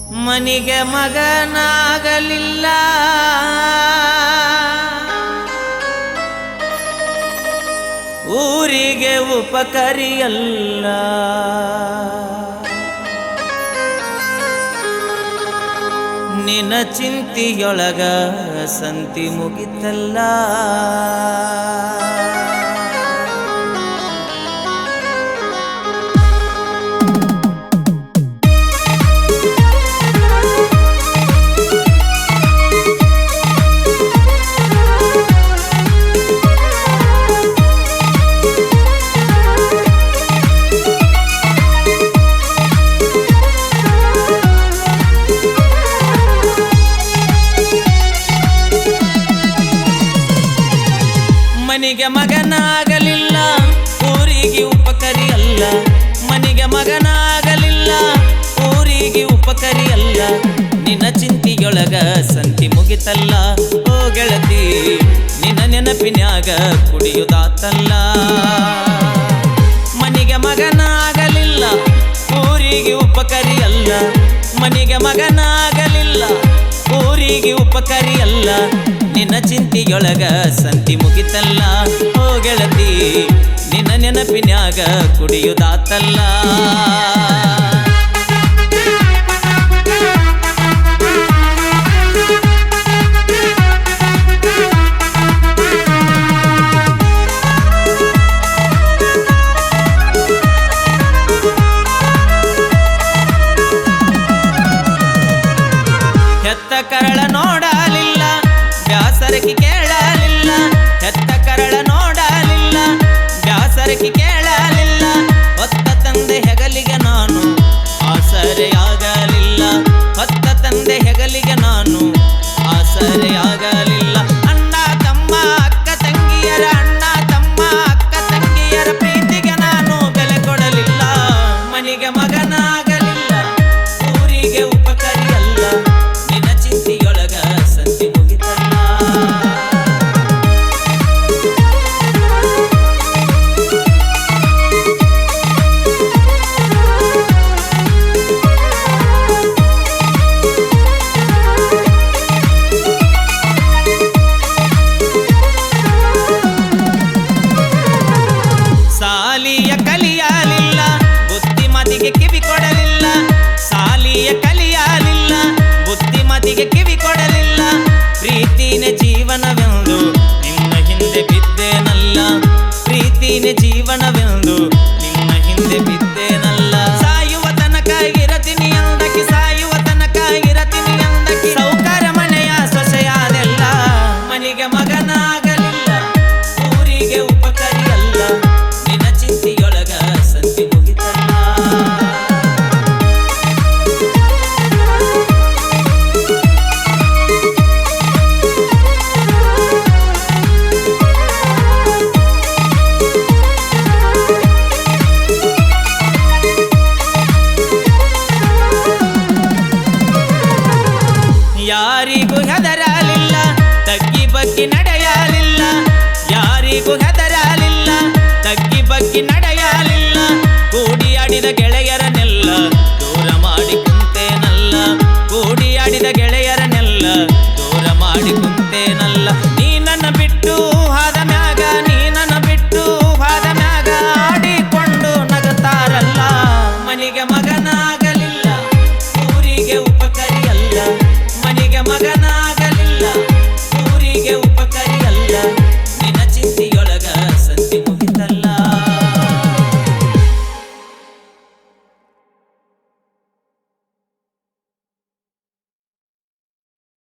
ಮನಿಗೆ ಮಗನಾಗಲಿಲ್ಲ ಊರಿಗೆ ಉಪಕರಿಯಲ್ಲ ನಿನ್ನ ಚಿಂತಿಯೊಳಗ ಸಂತಿ ಮುಗಿತಲ್ಲ ಮನಿಗೆ ಮಗನಾಗಲಿಲ್ಲ ಊರಿಗೆ ಉಪಕರಿಯಲ್ಲ ಮನಿಗೆ ಮಗನಾಗಲಿಲ್ಲ ಊರಿಗೆ ಉಪಕರಿಯಲ್ಲ ನಿನ್ನ ಚಿಂತಿಯೊಳಗ ಸಂತಿ ಮುಗಿತಲ್ಲ ಓ ಗೆಳತಿ ನಿನ್ನ ನೆನಪಿನ್ಯಾಗ ಕುಡಿಯುದಾತಲ್ಲ ಮನಿಗೆ ಮಗನಾಗಲಿಲ್ಲ ಊರಿಗೆ ಉಪಕರಿಯಲ್ಲ ಮನಿಗೆ ಮಗನಾಗಲಿಲ್ಲ ಊರಿಗೆ ಉಪಕರಿಯಲ್ಲ ನಿನ್ನ ಚಿಂತಿಯೊಳಗ ಸಂತಿ ಮುಗಿತಲ್ಲ ಓ ಗೆಳತಿ ನಿನ್ನ ನೆನಪಿನ್ಯಾಗ ಕುಡಿಯುದಾತಲ್ಲ ಹೆತ್ತ ಕರಳ ನೋಡಲಿಲ್ಲ ಬ್ಯಾಸರಕಿ ಕೇಳಲಿಲ್ಲ ಹೆತ್ತ ಕರಳ ನೋಡಲಿಲ್ಲ ಬ್ಯಾಸರಕಿ ಕೇಳಲಿಲ್ಲ ಹೊತ್ತ ತಂದೆ ಹೆಗಲಿಗೆ ನಾನು ಆಸರೆಯಾಗಲಿಲ್ಲ ಹೊತ್ತ ತಂದೆ ಹೆಗಲಿಗೆ ನಾನು ಆಸರೆಯಾಗಲಿಲ್ಲ ಅಣ್ಣ ತಮ್ಮ ಅಕ್ಕ ತಂಗಿಯರ ಅಣ್ಣ ತಮ್ಮ ಅಕ್ಕ ತಂಗಿಯರ ಪ್ರೀತಿಗೆ ನಾನು ಬೆಲೆ ಕೊಡಲಿಲ್ಲ ಮನಿಗೆ ಮಗನಾಗ